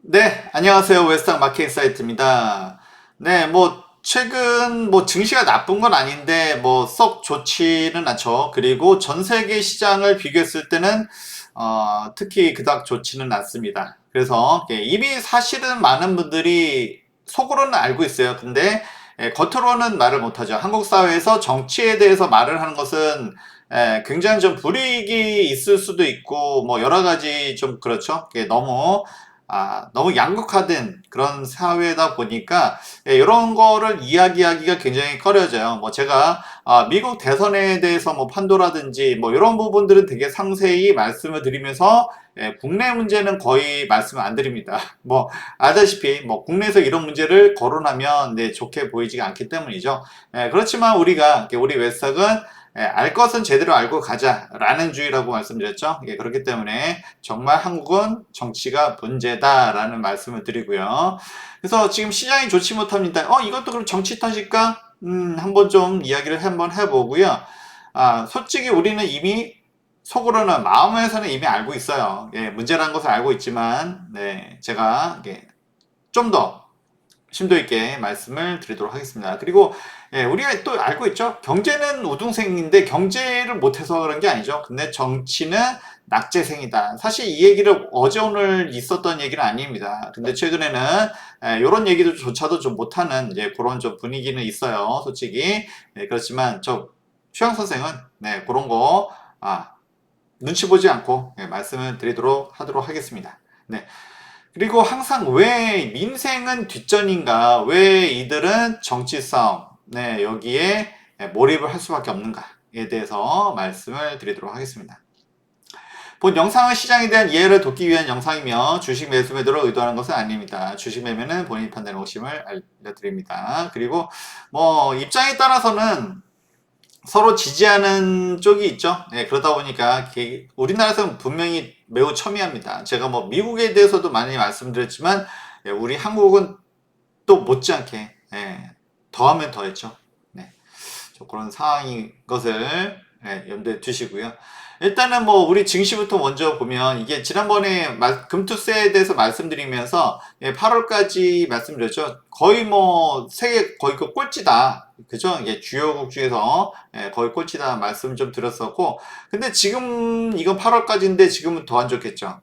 네, 안녕하세요. 웨스턴 마켓 사이트입니다. 네, 최근 증시가 나쁜 건 아닌데 썩 좋지는 않죠. 그리고 전 세계 시장을 비교했을 때는 특히 그닥 좋지는 않습니다. 그래서 이미 사실은 많은 분들이 속으로는 알고 있어요. 근데 겉으로는 말을 못하죠. 한국 사회에서 정치에 대해서 말을 하는 것은 굉장히 좀 불이익이 있을 수도 있고 여러 가지 좀 그렇죠. 너무 양극화된 그런 사회다 보니까 이런 거를 이야기하기가 굉장히 꺼려져요. 제가 미국 대선에 대해서 판도라든지 이런 부분들은 되게 상세히 말씀을 드리면서 국내 문제는 거의 말씀을 안 드립니다. 알다시피 국내에서 이런 문제를 거론하면 좋게 보이지가 않기 때문이죠. 그렇지만 우리 웨스탁은 알 것은 제대로 알고 가자라는 주의라고 말씀드렸죠. 그렇기 때문에 정말 한국은 정치가 문제다라는 말씀을 드리고요. 그래서 지금 시장이 좋지 못합니다. 이것도 그럼 정치 탓일까? 한번 좀 이야기를 한번 해보고요. 솔직히 우리는 이미 속으로는 마음에서는 이미 알고 있어요. 문제라는 것을 알고 있지만, 제가 좀 더 심도 있게 말씀을 드리도록 하겠습니다. 그리고 우리가 또 알고 있죠. 경제는 우등생인데 경제를 못해서 그런 게 아니죠. 근데 정치는 낙제생이다. 사실 이 얘기를 어제 오늘 있었던 얘기는 아닙니다. 근데 최근에는 이런 얘기도 조차도 좀 못하는 그런 좀 분위기는 있어요. 솔직히 그렇지만 저 휴양 선생은 그런 거 눈치 보지 않고 말씀을 드리도록 하도록 하겠습니다. 네. 그리고 항상 왜 민생은 뒷전인가, 왜 이들은 정치 싸움, 여기에 몰입을 할 수밖에 없는가에 대해서 말씀을 드리도록 하겠습니다. 본 영상은 시장에 대한 이해를 돕기 위한 영상이며 주식 매수 매도를 의도하는 것은 아닙니다. 주식 매매는 본인 판단에 오심을 알려드립니다. 그리고 입장에 따라서는 서로 지지하는 쪽이 있죠. 그러다 보니까 우리나라에서는 분명히 매우 첨예합니다. 제가 미국에 대해서도 많이 말씀드렸지만 우리 한국은 또 못지않게 더하면 더했죠. 그런 상황인 것을 염두에 두시고요. 일단은 우리 증시부터 먼저 보면 이게 지난번에 금투세에 대해서 말씀드리면서 8월까지 말씀드렸죠. 거의 세계 거의 그 꼴찌다. 그죠? 이게 주요국 중에서 거의 꼴찌다 말씀 좀 드렸었고, 근데 지금 이건 8월까지인데 지금은 더 안 좋겠죠.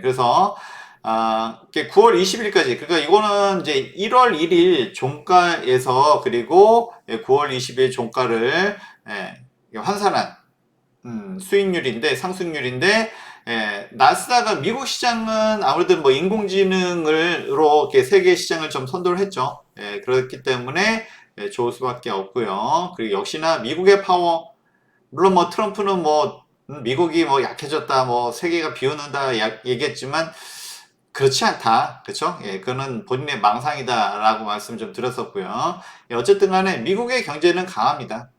그래서 9월 20일까지, 그러니까 이거는 이제 1월 1일 종가에서 그리고 9월 20일 종가를 환산한 수익률인데, 상승률인데, 나스닥은 미국 시장은 아무래도 인공지능으로 이렇게 세계 시장을 좀 선도를 했죠. 그렇기 때문에 좋을 수밖에 없고요. 그리고 역시나 미국의 파워, 물론 트럼프는 미국이 약해졌다, 세계가 비웃는다 얘기했지만 그렇지 않다. 그쵸? 그거는 본인의 망상이다라고 말씀 좀 드렸었고요. 어쨌든 간에 미국의 경제는 강합니다.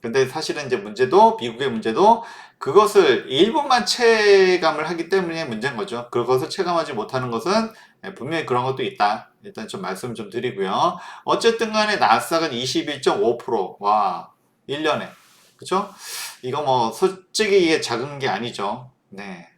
근데 사실은 이제 미국의 문제도 그것을 일본만 체감을 하기 때문에 문제인 거죠. 그것을 체감하지 못하는 것은 분명히 그런 것도 있다. 일단 좀 말씀 좀 드리고요. 어쨌든 간에 나스닥은 21.5%. 와, 1년에. 그쵸? 이거 솔직히 이게 작은 게 아니죠. 네.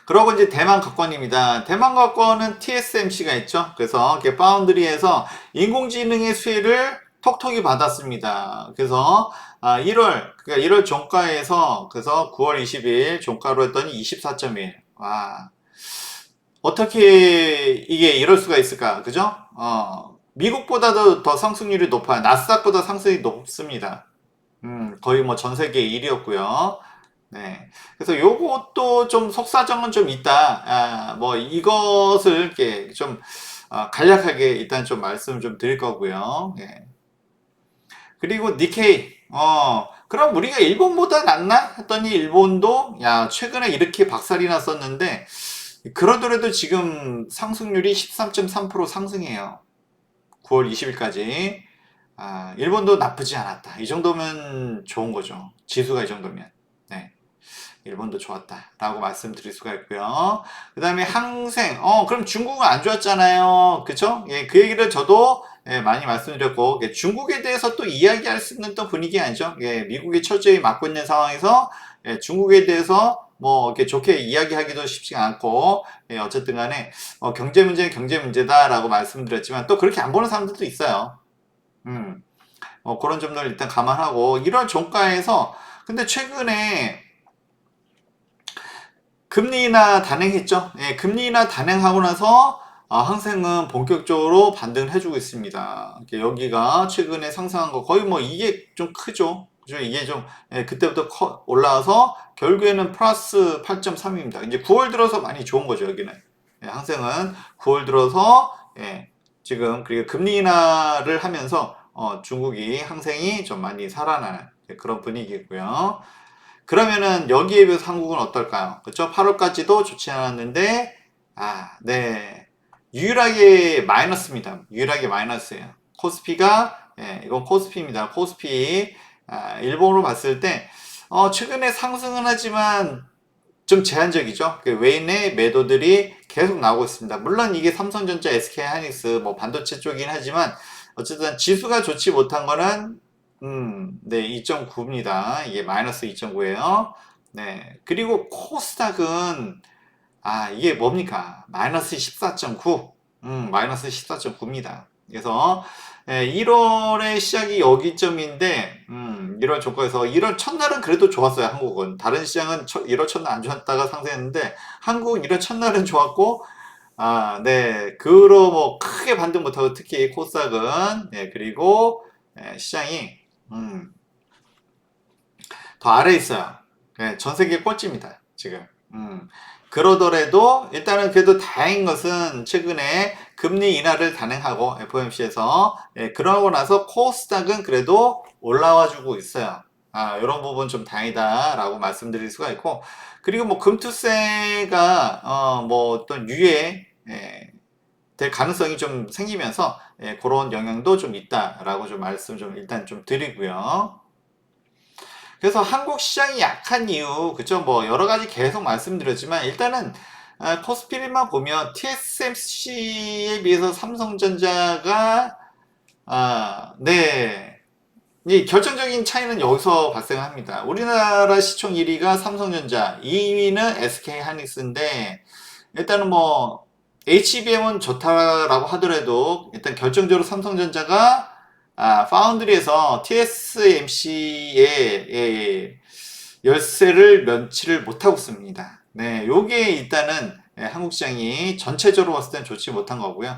그러고 이제 대만 가권입니다. 대만 가권은 TSMC가 있죠. 그래서 파운드리에서 인공지능의 수혜를 톡톡히 받았습니다. 그래서 1월 종가에서 그래서 9월 20일 종가로 했더니 24.1. 와, 어떻게 이게 이럴 수가 있을까? 그죠? 미국보다도 더 상승률이 높아요. 나스닥보다 상승이 높습니다. 거의 전 세계 1위였고요. 네. 그래서 요것도 좀 속사정은 좀 있다. 이것을 이렇게 좀 간략하게 일단 좀 말씀 좀 드릴 거고요. 그리고 니케이. 그럼 우리가 일본보다 낫나? 했더니 일본도 야, 최근에 이렇게 박살이 났었는데 그러더라도 지금 상승률이 13.3% 상승해요. 9월 20일까지. 일본도 나쁘지 않았다. 이 정도면 좋은 거죠. 지수가 이 정도면. 네. 일본도 좋았다라고 말씀드릴 수가 있고요. 그 다음에 항생, 그럼 중국은 안 좋았잖아요. 그쵸? 그 얘기를 저도 많이 말씀드렸고, 중국에 대해서 또 이야기할 수 있는 또 분위기 아니죠? 미국이 철저히 막고 있는 상황에서 중국에 대해서 뭐 이렇게 좋게 이야기하기도 쉽지가 않고, 예, 어쨌든 간에 경제 문제는 경제 문제다라고 말씀드렸지만 또 그렇게 안 보는 사람들도 있어요. 음, 그런 점들을 일단 감안하고 이런 종가에서 근데 최근에 금리 인하 단행했죠. 예, 금리 인하 단행하고 나서 항생은 본격적으로 반등을 해주고 있습니다. 여기가 최근에 상승한 거 거의 뭐 이게 좀 크죠. 그죠? 이게 좀 예, 그때부터 올라와서 결국에는 플러스 8.3입니다. 이제 9월 들어서 많이 좋은 거죠. 여기는 예, 항생은 9월 들어서 예, 지금 그리고 금리 인하를 하면서 중국이 항생이 좀 많이 살아나는 그런 분위기고요. 그러면은 여기에 비해서 한국은 어떨까요? 그렇죠? 8월까지도 좋지 않았는데 네. 유일하게 마이너스입니다. 유일하게 마이너스예요. 코스피가 예, 이건 코스피입니다. 코스피 일본으로 봤을 때 최근에 상승은 하지만 좀 제한적이죠. 외인의 매도들이 계속 나오고 있습니다. 물론 이게 삼성전자, SK하이닉스, 뭐 반도체 쪽이긴 하지만 어쨌든 지수가 좋지 못한 거는 네, 2.9입니다. 이게 마이너스 2.9예요. 네, 그리고 코스닥은 이게 뭡니까? 마이너스 14.9. 마이너스 14.9입니다. 그래서 1월의 시작이 여기점인데 1월 조건에서 1월 첫날은 그래도 좋았어요. 한국은. 다른 시장은 1월 첫날 안 좋았다가 상승했는데 한국은 1월 첫날은 좋았고 네. 그로 뭐 크게 반등 못하고 특히 코스닥은 그리고 시장이 더 아래에 있어요. 전 세계 꼴찌입니다. 지금. 그러더라도 일단은 그래도 다행인 것은 최근에 금리 인하를 단행하고 FOMC에서 그러고 나서 코스닥은 그래도 올라와 주고 있어요. 이런 부분 좀 다행이다라고 말씀드릴 수가 있고 그리고 뭐 금투세가 뭐 어떤 유예 될 가능성이 좀 생기면서 그런 영향도 좀 있다라고 좀 말씀 좀 일단 좀 드리고요. 그래서 한국 시장이 약한 이유, 그쵸? 뭐, 여러 가지 계속 말씀드렸지만, 일단은, 코스피를만 보면, TSMC에 비해서 삼성전자가, 네. 이 결정적인 차이는 여기서 발생합니다. 우리나라 시총 1위가 삼성전자, 2위는 SK하이닉스인데, 일단은 뭐, HBM은 좋다라고 하더라도, 일단 결정적으로 삼성전자가 파운드리에서 TSMC의 열쇠를 면치를 못하고 있습니다. 네, 요게 일단은 한국 시장이 전체적으로 봤을 땐 좋지 못한 거고요.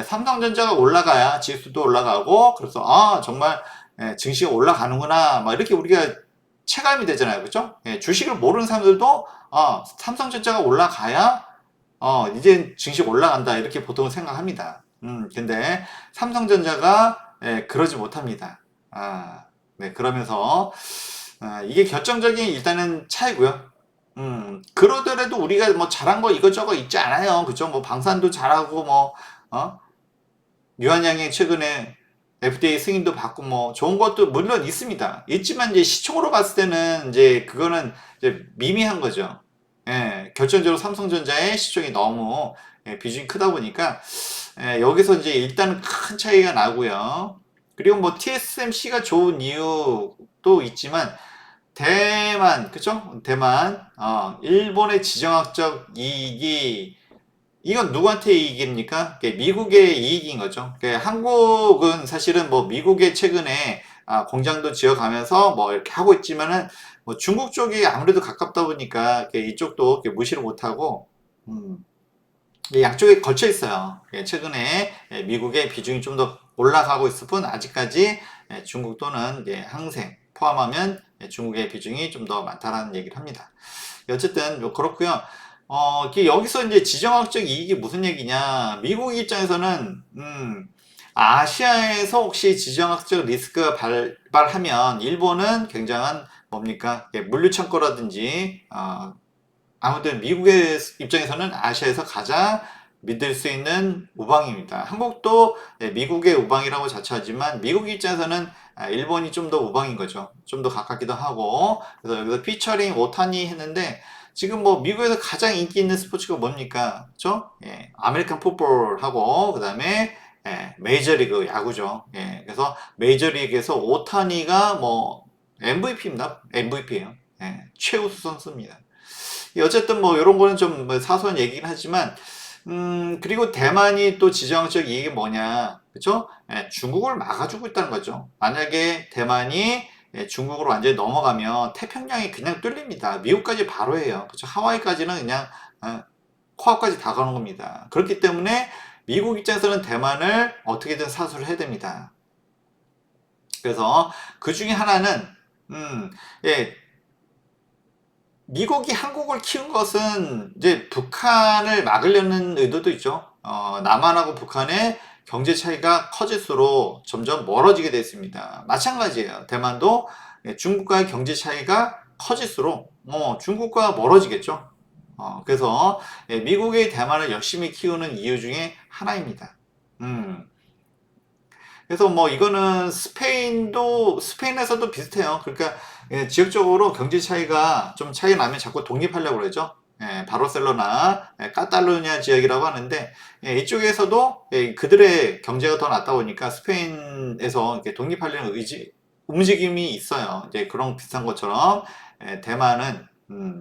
삼성전자가 올라가야 지수도 올라가고, 그래서 정말 증시가 올라가는구나, 막 이렇게 우리가 체감이 되잖아요, 그렇죠? 주식을 모르는 사람들도 삼성전자가 올라가야 이제 증시 올라간다 이렇게 보통 생각합니다. 근데 삼성전자가 그러지 못합니다. 네, 그러면서 이게 결정적인 일단은 차이고요. 그러더라도 우리가 뭐 잘한 거 이것저것 있지 않아요. 그죠? 뭐 방산도 잘하고 뭐 유한양이 최근에 FDA 승인도 받고 뭐 좋은 것도 물론 있습니다. 있지만 이제 시총으로 봤을 때는 이제 그거는 이제 미미한 거죠. 결정적으로 삼성전자의 시총이 너무 비중이 크다 보니까 여기서 이제 일단 큰 차이가 나고요. 그리고 뭐 TSMC가 좋은 이유도 있지만 대만, 그쵸? 대만, 일본의 지정학적 이익이 이건 누구한테 이익입니까? 미국의 이익인 거죠. 한국은 사실은 뭐 미국에 최근에 공장도 지어가면서 뭐 이렇게 하고 있지만은 뭐 중국 쪽이 아무래도 가깝다 보니까 이쪽도 무시를 못하고 양쪽에 걸쳐 있어요. 최근에 미국의 비중이 좀 더 올라가고 있을 뿐 아직까지 중국 또는 항생 포함하면 중국의 비중이 좀 더 많다라는 얘기를 합니다. 어쨌든 뭐 그렇고요. 여기서 이제 지정학적 이익이 무슨 얘기냐? 미국 입장에서는 아시아에서 혹시 지정학적 리스크가 발발하면 일본은 굉장한 뭡니까? 물류 창고라든지 아무튼 미국의 입장에서는 아시아에서 가장 믿을 수 있는 우방입니다. 한국도 미국의 우방이라고 자처하지만 미국 입장에서는 일본이 좀 더 우방인 거죠. 좀 더 가깝기도 하고 그래서 여기서 피처링 오타니 했는데 지금 뭐 미국에서 가장 인기 있는 스포츠가 뭡니까? 그죠? 아메리칸 풋볼하고 그 다음에 메이저리그 야구죠. 그래서 메이저리그에서 오타니가 뭐 MVP입니다. MVP예요. 최우수 선수입니다. 어쨌든 뭐 이런 거는 좀뭐 사소한 얘기긴 하지만 그리고 대만이 또 지정학적 이익이 뭐냐, 그죠? 중국을 막아주고 있다는 거죠. 만약에 대만이 중국으로 완전히 넘어가면 태평양이 그냥 뚫립니다. 미국까지 바로 해요. 그죠? 하와이까지는 그냥 어, 코앞까지 다 가는 겁니다. 그렇기 때문에 미국 입장에서는 대만을 어떻게든 사수를 해야 됩니다. 그래서 그 중에 하나는 예, 미국이 한국을 키운 것은 이제 북한을 막으려는 의도도 있죠. 남한하고 북한의 경제 차이가 커질수록 점점 멀어지게 됐습니다. 마찬가지예요. 대만도 중국과의 경제 차이가 커질수록 중국과 멀어지겠죠. 그래서 미국이 대만을 열심히 키우는 이유 중에 하나입니다. 음. 그래서 뭐 이거는 스페인에서도 비슷해요. 그러니까 지역적으로 경제 차이가 좀 차이 나면 자꾸 독립하려고 그러죠. 바르셀로나, 카탈루냐 지역이라고 하는데 이쪽에서도 그들의 경제가 더 낫다 보니까 스페인에서 이렇게 독립하려는 움직임이 있어요. 이제 그런 비슷한 것처럼 대만은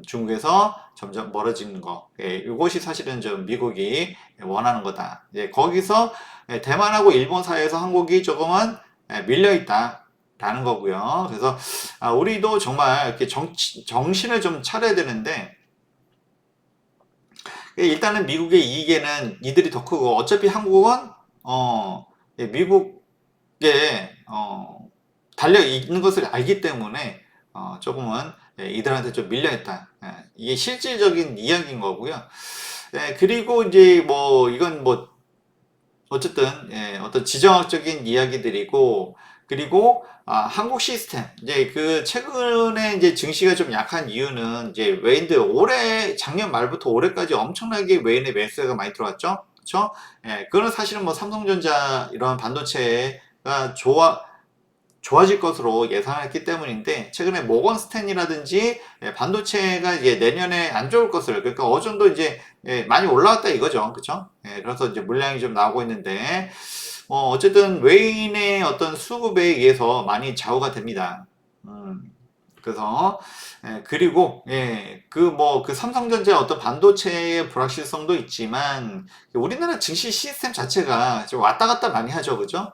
중국에서 점점 멀어지는 거. 이것이 사실은 좀 미국이 원하는 거다. 거기서 대만하고 일본 사이에서 한국이 조금은 밀려 있다라는 거고요. 그래서 우리도 정말 이렇게 정신을 좀 차려야 되는데 일단은 미국의 이익에는 이들이 더 크고 어차피 한국은 미국에 달려 있는 것을 알기 때문에 조금은 이들한테 좀 밀려 있다. 이게 실질적인 이야기인 거고요. 그리고 이제 뭐 이건 뭐 어쨌든 어떤 지정학적인 이야기들이고 그리고 한국 시스템 이제 그 최근에 이제 증시가 좀 약한 이유는 이제 외인들 올해 작년 말부터 올해까지 엄청나게 외인의 매수가 많이 들어왔죠. 그렇죠? 그거는 사실은 뭐 삼성전자 이런 반도체가 좋아질 것으로 예상했기 때문인데 최근에 모건 스탠이라든지 반도체가 이제 내년에 안 좋을 것을 그러니까 어느 정도 이제 많이 올라왔다 이거죠. 그렇죠? 그래서 이제 물량이 좀 나오고 있는데 어쨌든 외인의 어떤 수급에 의해서 많이 좌우가 됩니다. 그래서 그리고 그 삼성전자 어떤 반도체의 불확실성도 있지만 우리나라 증시 시스템 자체가 좀 왔다 갔다 많이 하죠, 그죠?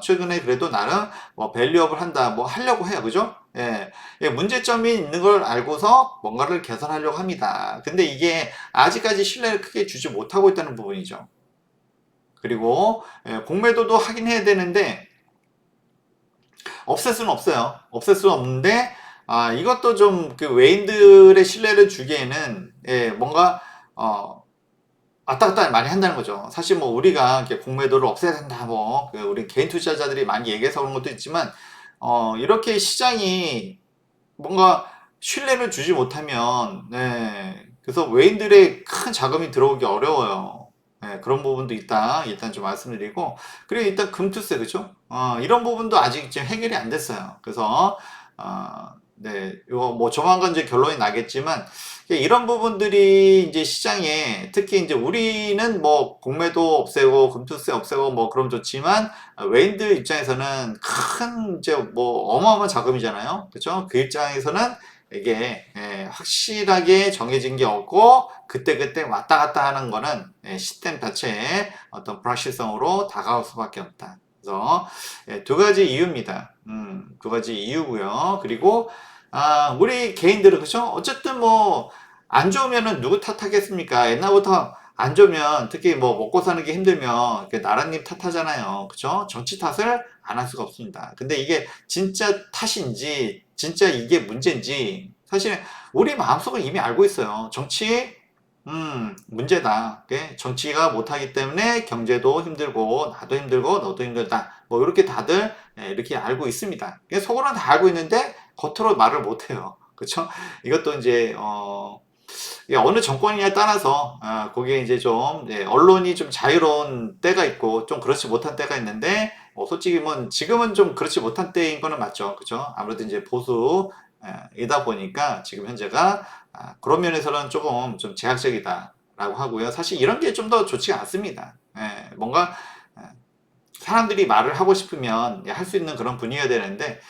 최근에 그래도 나름 뭐 밸류업을 한다, 뭐 하려고 해요, 그죠? 문제점이 있는 걸 알고서 뭔가를 개선하려고 합니다. 근데 이게 아직까지 신뢰를 크게 주지 못하고 있다는 부분이죠. 그리고 공매도도 하긴 해야 되는데 없앨 수는 없어요. 없앨 수는 없는데 이것도 좀 그 외인들의 신뢰를 주기에는 뭔가 왔다 갔다 많이 한다는 거죠. 사실 뭐 우리가 이렇게 공매도를 없애야 된다 뭐 우리 개인 투자자들이 많이 얘기해서 그런 것도 있지만 이렇게 시장이 뭔가 신뢰를 주지 못하면 그래서 외인들의 큰 자금이 들어오기 어려워요. 그런 부분도 있다. 일단 좀 말씀드리고 그리고 일단 금투세 그죠? 이런 부분도 아직 지금 해결이 안 됐어요. 그래서 네, 이거 뭐 조만간 이제 결론이 나겠지만 이런 부분들이 이제 시장에 특히 이제 우리는 뭐 공매도 없애고 금투세 없애고 뭐 그럼 좋지만 외인들 입장에서는 큰 이제 뭐 어마어마한 자금이잖아요. 그렇죠? 그 입장에서는 이게 확실하게 정해진 게 없고 그때그때 왔다 갔다 하는 거는 시스템 자체의 어떤 불확실성으로 다가올 수밖에 없다. 그래서 두 가지 이유입니다. 두 가지 이유고요. 그리고 우리 개인들은 그죠? 어쨌든 뭐 안 좋으면은 누구 탓하겠습니까? 옛날부터 안 좋으면 특히 뭐 먹고 사는 게 힘들면 나라님 탓하잖아요. 그죠? 정치 탓을 안 할 수가 없습니다. 근데 이게 진짜 탓인지 진짜 이게 문제인지 사실 우리 마음속은 이미 알고 있어요. 정치 문제다. 정치가 못하기 때문에 경제도 힘들고 나도 힘들고 너도 힘들다. 뭐 이렇게 다들 이렇게 알고 있습니다. 속으로는 다 알고 있는데 겉으로 말을 못해요. 그렇죠? 이것도 이제 어느 정권이냐에 따라서 거기에 이제 좀 언론이 좀 자유로운 때가 있고 좀 그렇지 못한 때가 있는데 솔직히 뭐 지금은 좀 그렇지 못한 때인 거는 맞죠. 그렇죠? 아무래도 이제 보수이다 보니까 지금 현재가 그런 면에서는 조금 좀 제약적이다라고 하고요. 사실 이런 게 좀 더 좋지가 않습니다. 뭔가 사람들이 말을 하고 싶으면 할 수 있는 그런 분위기가 되는데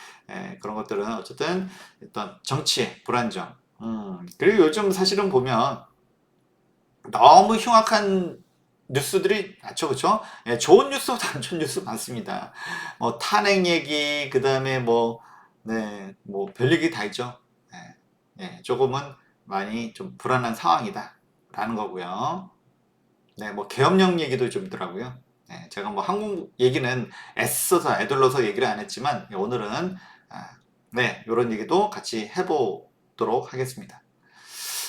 그런 것들은 어쨌든 어떤 정치의 불안정 그리고 요즘 사실은 보면 너무 흉악한 뉴스들이 많죠, 그쵸? 예, 좋은 뉴스보다 안 좋은 뉴스 많습니다. 뭐, 탄핵 얘기, 그 다음에 뭐, 네, 뭐, 별 얘기 다 있죠. 예, 조금은 많이 좀 불안한 상황이다. 라는 거고요. 네, 뭐, 계엄령 얘기도 좀 있더라고요. 네, 제가 뭐, 한국 얘기는 애써서, 애들러서 얘기를 안 했지만, 오늘은, 아, 네, 이런 얘기도 같이 해보도록 하겠습니다.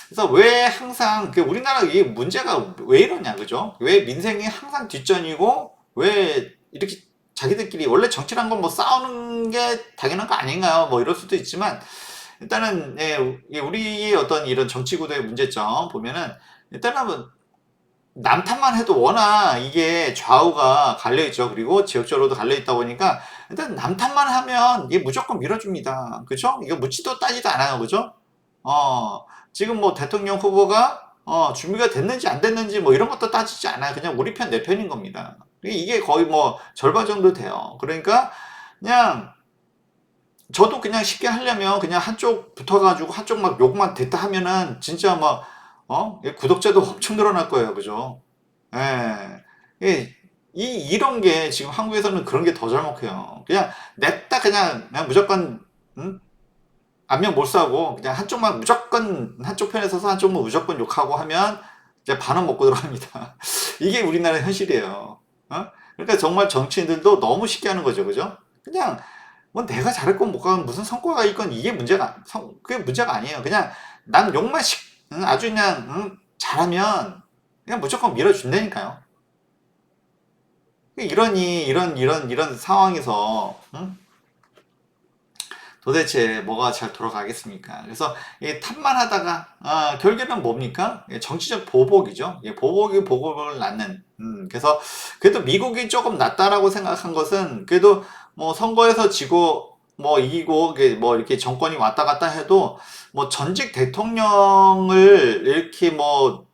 그래서 왜 항상 그 우리나라 이 문제가 왜 이러냐, 그죠? 왜 민생이 항상 뒷전이고 왜 이렇게 자기들끼리 원래 정치란 건 뭐 싸우는 게 당연한 거 아닌가요? 뭐 이럴 수도 있지만 일단은 예, 우리의 어떤 이런 정치 구도의 문제점 보면은 일단은 뭐 남탓만 해도 워낙 이게 좌우가 갈려 있죠. 그리고 지역적으로도 갈려 있다 보니까 일단 남탓만 하면 이게 무조건 밀어줍니다. 그죠? 이거 묻지도 따지도 않아요. 그죠? 지금 뭐 대통령 후보가 준비가 됐는지 안 됐는지 뭐 이런 것도 따지지 않아요. 그냥 우리 편 내 편인 겁니다. 이게 거의 뭐 절반 정도 돼요. 그러니까 그냥 저도 그냥 쉽게 하려면 그냥 한쪽 붙어가지고 한쪽 막 욕만 됐다 하면은 진짜 막 구독자도 엄청 늘어날 거예요. 그죠? 예. 이런 게 지금 한국에서는 그런 게 더 잘못해요. 그냥 냅다 그냥 무조건 음? 안면 몰수하고 그냥 한쪽만 무조건 한쪽 편에 서서 한쪽만 무조건 욕하고 하면 이제 반은 먹고 들어갑니다. 이게 우리나라 현실이에요. 그러니까 정말 정치인들도 너무 쉽게 하는 거죠, 그죠? 그냥 뭐 내가 잘했건 못 가건 무슨 성과가 있건 이게 그게 문제가 아니에요. 그냥 난 욕만 아주 그냥 잘하면 그냥 무조건 밀어준다니까요. 이런 상황에서 도대체 뭐가 잘 돌아가겠습니까? 그래서 이 탑만 하다가 결국에는 뭡니까? 정치적 보복이죠. 보복이 보복을 낳는. 그래서 그래도 미국이 조금 낫다라고 생각한 것은 그래도 뭐 선거에서 지고 뭐 이기고 뭐 이렇게 정권이 왔다 갔다 해도 뭐 전직 대통령을 이렇게 뭐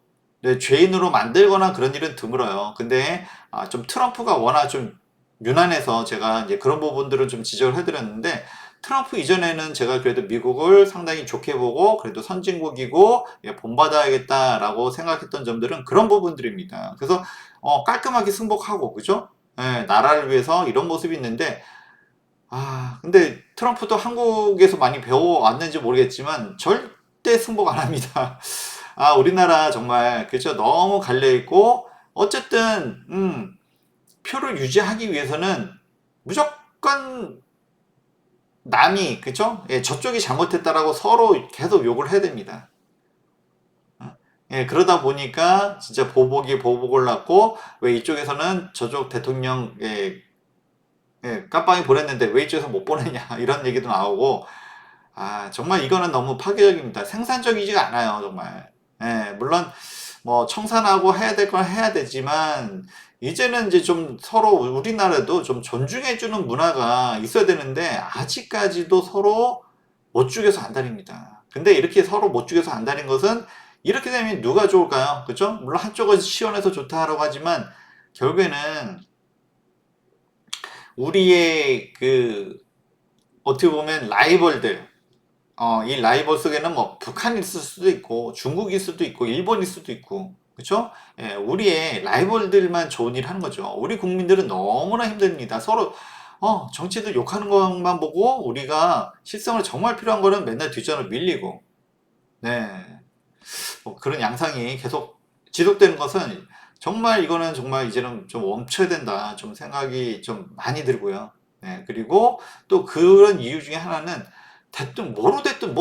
네, 죄인으로 만들거나 그런 일은 드물어요. 근데 좀 트럼프가 워낙 좀 유난해서 제가 이제 그런 부분들은 좀 지적을 해드렸는데 트럼프 이전에는 제가 그래도 미국을 상당히 좋게 보고 그래도 선진국이고 본받아야겠다라고 생각했던 점들은 그런 부분들입니다. 그래서 깔끔하게 승복하고 그죠? 나라를 위해서 이런 모습이 있는데 근데 트럼프도 한국에서 많이 배워왔는지 모르겠지만 절대 승복 안 합니다. 우리나라 정말 그죠? 너무 갈려 있고 어쨌든 표를 유지하기 위해서는 무조건 남이 그죠? 예, 저쪽이 잘못했다라고 서로 계속 욕을 해야 됩니다. 예, 그러다 보니까 진짜 보복이 보복을 낳고 왜 이쪽에서는 저쪽 대통령 깜빵이 보냈는데 왜 이쪽에서 못 보내냐 이런 얘기도 나오고 정말 이거는 너무 파괴적입니다. 생산적이지가 않아요, 정말. 예, 물론 뭐 청산하고 해야 될 건 해야 되지만 이제는 이제 좀 서로 우리나라도 좀 존중해주는 문화가 있어야 되는데 아직까지도 서로 못 죽여서 안달입니다. 근데 이렇게 서로 못 죽여서 안달인 것은 이렇게 되면 누가 좋을까요? 그죠? 물론 한쪽은 시원해서 좋다라고 하지만 결국에는 우리의 어떻게 보면 라이벌들 이 라이벌 속에는 뭐 북한이 있을 수도 있고 중국일 수도 있고 일본일 수도 있고 그렇죠? 예, 우리의 라이벌들만 좋은 일 하는 거죠. 우리 국민들은 너무나 힘듭니다. 서로 정치들 욕하는 것만 보고 우리가 실생활에 정말 필요한 거는 맨날 뒷전을 밀리고 네. 그런 양상이 계속 지속되는 것은 정말 이거는 정말 이제는 좀 멈춰야 된다. 좀 생각이 좀 많이 들고요. 네, 그리고 또 그런 이유 중에 하나는 뭐로 됐든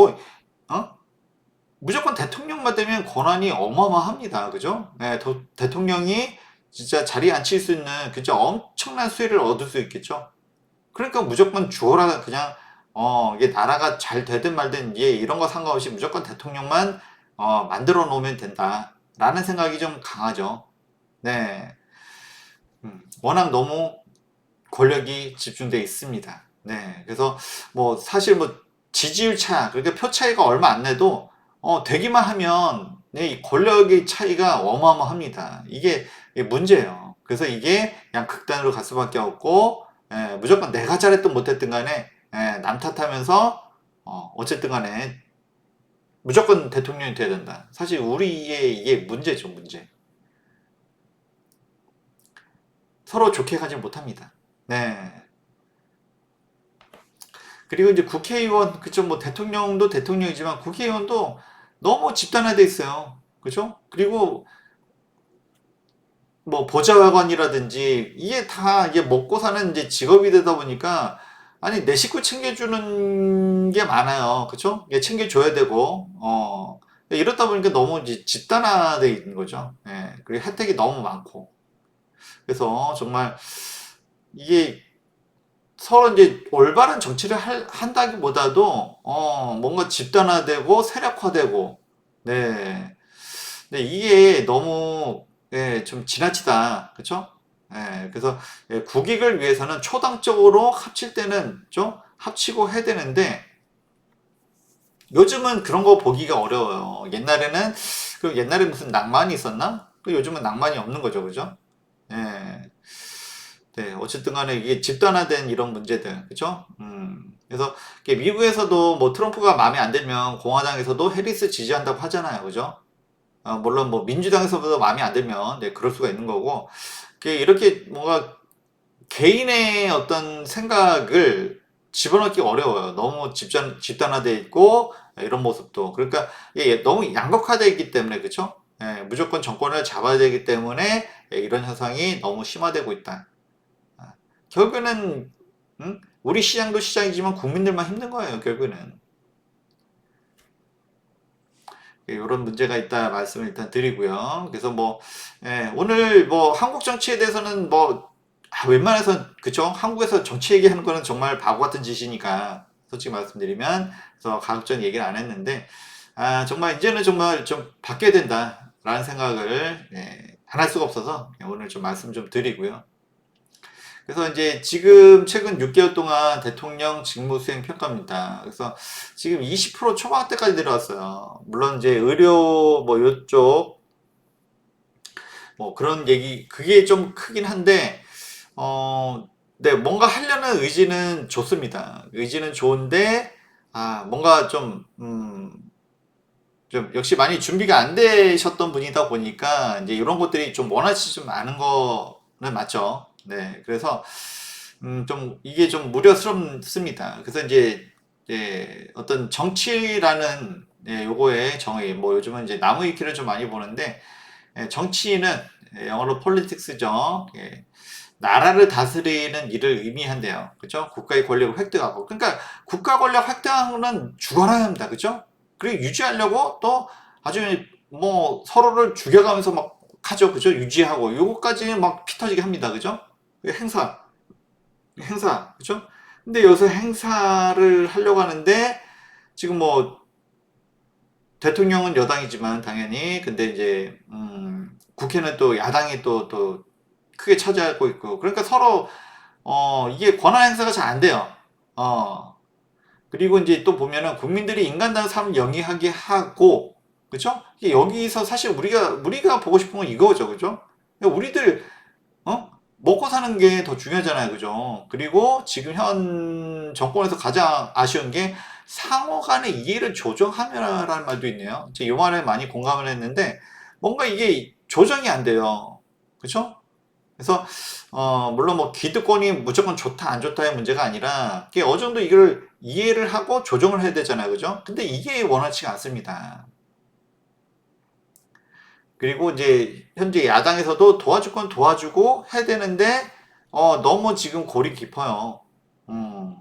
무조건 대통령만 되면 권한이 어마어마합니다. 그죠? 네, 대통령이 진짜 자리에 앉힐 수 있는 그죠? 엄청난 수혜를 얻을 수 있겠죠? 그러니까 무조건 주어라 그냥 이게 나라가 잘 되든 말든 이런 거 상관없이 무조건 대통령만 만들어 놓으면 된다라는 생각이 좀 강하죠. 네, 워낙 너무 권력이 집중돼 있습니다. 네, 그래서 뭐 사실 뭐 지지율 차 그러니까 표 차이가 얼마 안 내도 되기만 하면 이 권력의 차이가 어마어마합니다. 이게 문제예요. 그래서 이게 그냥 극단으로 갈 수밖에 없고 무조건 내가 잘했든 못했든 간에 남 탓하면서 어쨌든 간에 무조건 대통령이 돼야 된다. 사실 우리의 이게 문제죠, 문제. 서로 좋게 가지 못합니다. 네. 그리고 이제 국회의원, 그쵸, 뭐 대통령도 대통령이지만 국회의원도 너무 집단화돼 있어요. 그죠? 그리고 뭐 보좌관이라든지 이게 다 이게 먹고 사는 이제 직업이 되다 보니까 아니 내 식구 챙겨주는 게 많아요. 그쵸? 이게 챙겨줘야 되고 이렇다 보니까 너무 이제 집단화돼 있는 거죠. 예. 그리고 혜택이 너무 많고 그래서 정말 이게 서로 이제 올바른 정치를 한다기보다도 뭔가 집단화되고 세력화되고 네. 근데 이게 너무 예, 좀 지나치다. 그쵸? 예, 그래서 예, 국익을 위해서는 초당적으로 합칠 때는 좀 합치고 해야 되는데 요즘은 그런 거 보기가 어려워요. 옛날에는 그 옛날에 무슨 낭만이 있었나? 그 요즘은 낭만이 없는 거죠. 그죠? 예. 네, 어쨌든 간에 이게 집단화된 이런 문제들, 그죠? 그래서 이게 미국에서도 뭐 트럼프가 마음에 안 들면 공화당에서도 해리스 지지한다고 하잖아요, 그죠? 물론 뭐 민주당에서도 마음에 안 들면 네, 그럴 수가 있는 거고, 이렇게 뭔가 개인의 어떤 생각을 집어넣기 어려워요. 너무 집단화돼 있고 이런 모습도. 그러니까 이게 너무 양극화되어 있기 때문에, 그죠? 예, 무조건 정권을 잡아야 되기 때문에 예, 이런 현상이 너무 심화되고 있다. 결국에는 우리 시장도 시장이지만 국민들만 힘든 거예요. 결국에는 이런 문제가 있다 말씀을 일단 드리고요. 그래서 뭐 오늘 뭐 한국 정치에 대해서는 뭐 웬만해서 그쵸? 한국에서 정치 얘기하는 거는 정말 바보 같은 짓이니까 솔직히 말씀드리면 그래서 가급적 얘기를 안 했는데 정말 이제는 정말 좀 바뀌어야 된다라는 생각을 안 할 수가 없어서 오늘 좀 말씀 좀 드리고요. 그래서 이제 지금 최근 6개월 동안 대통령 직무수행 평가입니다. 그래서 지금 20% 초반대까지 내려왔어요. 물론 이제 의료 뭐 이쪽 뭐 그런 얘기 그게 좀 크긴 한데 네 뭔가 하려는 의지는 좋습니다. 의지는 좋은데 뭔가 좀 역시 많이 준비가 안 되셨던 분이다 보니까 이제 이런 것들이 좀 원하지 좀 않은 거는 맞죠. 네, 그래서 좀 이게 좀 우려스럽습니다. 그래서 이제 어떤 정치라는 요거의 정의 뭐 요즘은 이제 나무 위키를 좀 많이 보는데 정치는 영어로 politics죠. 나라를 다스리는 일을 의미한대요. 그죠? 국가의 권력을 획득하고. 그러니까 국가 권력 획득하는 죽어나야 합니다. 그죠? 그리고 유지하려고 또 아주 뭐 서로를 죽여가면서 막 하죠. 그죠? 유지하고. 요거까지 막 피 터지게 합니다. 그죠? 행사. 그죠? 근데 여기서 행사를 하려고 하는데 지금 뭐 대통령은 여당이지만 당연히 근데 이제 국회는 또 야당이 또 크게 차지하고 있고 그러니까 서로 이게 권한 행사가 잘 안 돼요. 그리고 이제 또 보면은 국민들이 인간다운 삶을 영위하게 하고 그죠? 여기서 사실 우리가 보고 싶은 건 이거죠. 그죠? 그러니까 우리들 먹고 사는 게 더 중요하잖아요. 그죠? 그리고 지금 현 정권에서 가장 아쉬운 게 상호 간의 이해를 조정하며라는 말도 있네요. 제가 이 말에 많이 공감을 했는데 뭔가 이게 조정이 안 돼요. 그죠? 그래서 물론 뭐 기득권이 무조건 좋다 안 좋다의 문제가 아니라 이게 어느 정도 이걸 이해를 하고 조정을 해야 되잖아요. 그죠? 근데 이게 원활치가 않습니다. 그리고 이제 현재 야당에서도 도와줄 건 도와주고 해야 되는데 너무 지금 골이 깊어요. 음,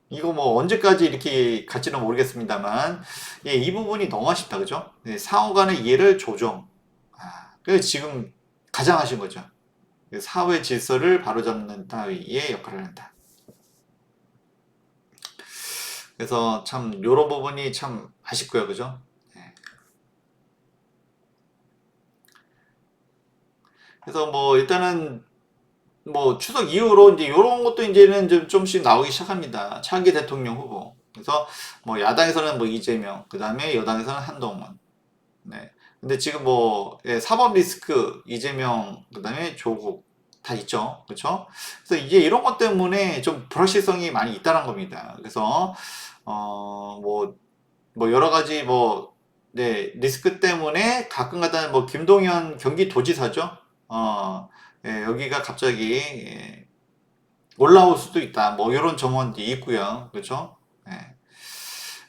이거 뭐 언제까지 이렇게 갈지는 모르겠습니다만 이 부분이 너무 아쉽다 그죠? 상호 간의 이해를 조정. 그래서 지금 가장 하신 거죠. 사회 질서를 바로잡는 따위의 역할을 한다. 그래서 참 이런 부분이 참 아쉽고요, 그죠? 네. 그래서 뭐 일단은 뭐 추석 이후로 이제 이런 것도 이제는 좀 좀씩 나오기 시작합니다. 차기 대통령 후보. 그래서 뭐 야당에서는 뭐 이재명, 그 다음에 여당에서는 한동훈. 네. 근데 지금 뭐 사법 리스크 이재명, 그 다음에 조국 다 있죠. 그렇죠? 그래서 이제 이런 것 때문에 좀 불확실성이 많이 있다는 겁니다. 그래서 뭐 뭐 여러 가지 뭐 네, 리스크 때문에 가끔가다 뭐 김동연 경기도지사죠. 여기가 갑자기 올라올 수도 있다. 뭐 이런 정원도 있고요. 그렇죠? 예.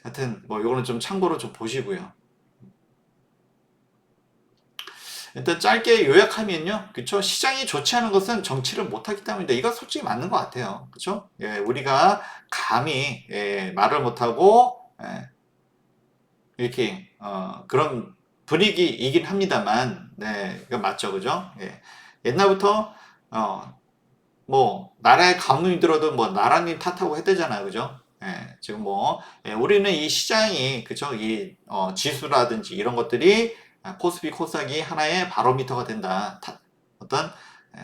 하여튼 뭐 요거는 좀 참고로 좀 보시고요. 일단 짧게 요약하면요. 그쵸? 시장이 좋지 않은 것은 정치를 못하기 때문이다. 이건 솔직히 맞는 것 같아요. 그쵸? 예, 우리가 감히 말을 못하고 이렇게 그런 분위기이긴 합니다만 네, 이거 맞죠. 그죠? 예. 옛날부터 뭐 나라의 가문이 들어도 뭐 나라님 탓하고 했대잖아요. 그죠? 예, 지금 뭐 우리는 이 시장이 그죠? 이 지수라든지 이런 것들이 코스피 코스닥이 하나의 바로미터가 된다. 어떤 예,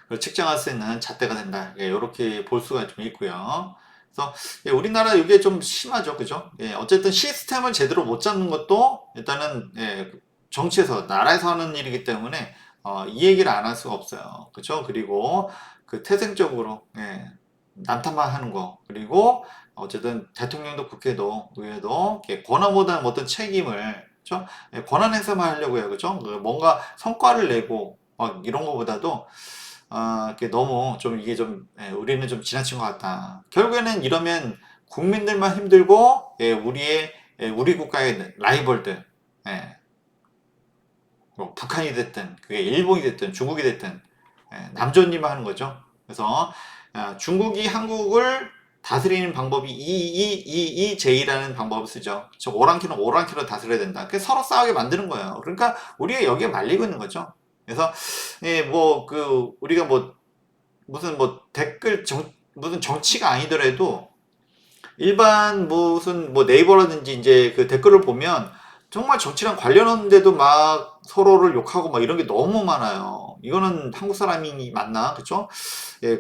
걸 측정할 수 있는 잣대가 된다. 예, 이렇게 볼 수가 좀 있고요. 그래서 우리나라 이게 좀 심하죠. 그죠? 예, 어쨌든 시스템을 제대로 못 잡는 것도 일단은 정치에서 나라에서 하는 일이기 때문에 이 얘기를 안 할 수가 없어요. 그죠? 그리고 그 태생적으로 난타만 하는 거 그리고 어쨌든 대통령도 국회도 의회도 권한보다는 어떤 책임을 그죠? 권한 행사만 하려고 해요. 그죠? 뭔가 성과를 내고 막 이런 거보다도 이게 너무 좀 이게 좀 우리는 좀 지나친 것 같다. 결국에는 이러면 국민들만 힘들고 우리 국가의 라이벌들 뭐 북한이 됐든 그게 일본이 됐든 중국이 됐든 남존리만 하는 거죠. 그래서 중국이 한국을 다스리는 방법이 EEEEJ라는 방법을 쓰죠. 저 오랑캐는 오랑캐로 다스려야 된다. 그래서 서로 싸우게 만드는 거예요. 그러니까 우리가 여기에 말리고 있는 거죠. 그래서 뭐 그 우리가 뭐 무슨 뭐 무슨 정치가 아니더라도 일반 무슨 뭐 네이버라든지 이제 그 댓글을 보면 정말 정치랑 관련한데도 막 서로를 욕하고 막 이런 게 너무 많아요. 이거는 한국 사람이 맞나? 그쵸? 예,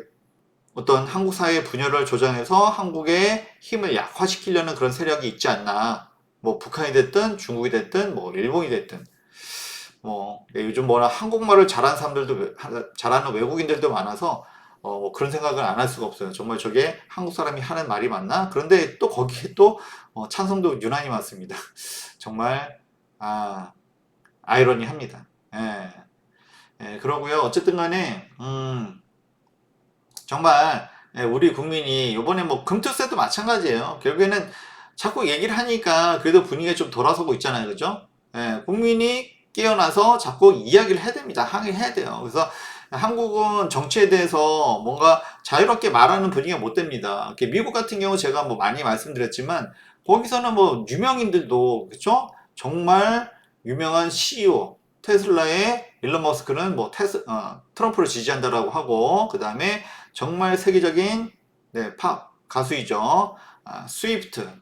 어떤 한국 사회의 분열을 조장해서 한국의 힘을 약화시키려는 그런 세력이 있지 않나. 뭐 북한이 됐든 중국이 됐든 뭐 일본이 됐든 뭐 요즘 뭐나 한국말을 잘하는 사람들도 잘하는 외국인들도 많아서 뭐 그런 생각을 안 할 수가 없어요. 정말 저게 한국 사람이 하는 말이 맞나? 그런데 또 거기에 또 찬성도 유난히 많습니다. 정말 아이러니합니다. 예, 그러고요. 어쨌든 간에 정말 우리 국민이 이번에 뭐 금투세도 마찬가지예요. 결국에는 자꾸 얘기를 하니까 그래도 분위기가 좀 돌아서고 있잖아요. 그죠? 국민이 깨어나서 자꾸 이야기를 해야 됩니다. 항의를 해야 돼요. 그래서 한국은 정치에 대해서 뭔가 자유롭게 말하는 분위기가 못 됩니다. 이렇게 미국 같은 경우 제가 뭐 많이 말씀드렸지만 거기서는 뭐 유명인들도 그죠? 정말 유명한 CEO 테슬라의 일론 머스크는 뭐 트럼프를 지지한다라고 하고 그 다음에 정말 세계적인 팝 가수이죠. 스위프트는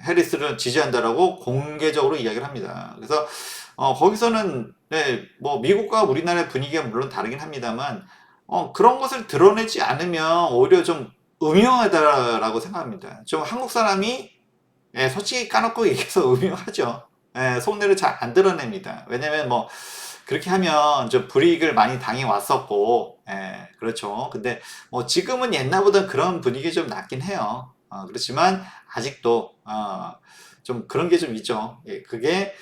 해리스를 지지한다라고 공개적으로 이야기를 합니다. 그래서 거기서는 뭐 미국과 우리나라의 분위기가 물론 다르긴 합니다만 그런 것을 드러내지 않으면 오히려 좀 음흉하다라고 생각합니다. 좀 한국 사람이 솔직히 까놓고 얘기해서 음흉하죠. 속내를 잘 안 드러냅니다. 왜냐면 뭐 그렇게 하면 좀 불이익을 많이 당해 왔었고, 그렇죠. 근데 뭐 지금은 옛날보다 그런 분위기 좀 낫긴 해요. 그렇지만 아직도 좀 그런 게 좀 있죠. 그게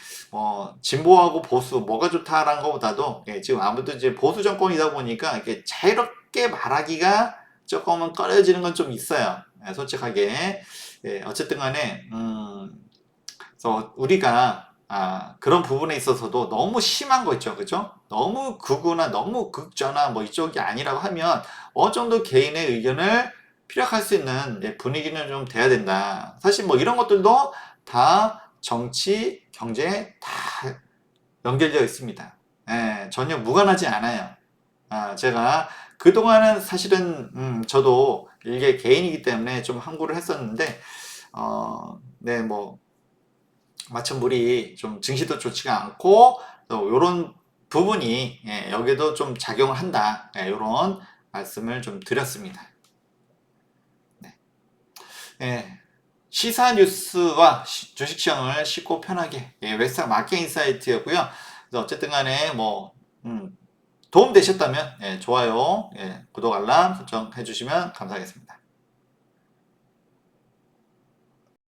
진보하고 보수 뭐가 좋다라는 것보다도 지금 아무래도 이제 보수 정권이다 보니까 이렇게 자유롭게 말하기가 조금은 꺼려지는 건 좀 있어요. 솔직하게. 어쨌든 간에 그래서 우리가 그런 부분에 있어서도 너무 심한 거 있죠. 그죠? 너무 극우나 너무 극좌나 뭐 이쪽이 아니라고 하면 어느 정도 개인의 의견을 피력할 수 있는 분위기는 좀 돼야 된다. 사실 뭐 이런 것들도 다 정치, 경제에 다 연결되어 있습니다. 전혀 무관하지 않아요. 제가 그동안은 사실은 저도 일개 개인이기 때문에 좀 함구를 했었는데 네, 뭐 마침 우리 좀 증시도 좋지가 않고 이런 부분이 여기도 좀 작용을 한다. 이런 말씀을 좀 드렸습니다. 네. 시사 뉴스와 주식시장을 쉽고 편하게 웨스트 마켓 인사이트였고요. 그래서 어쨌든 간에 뭐 도움 되셨다면 좋아요, 구독 알람 설정해 주시면 감사하겠습니다.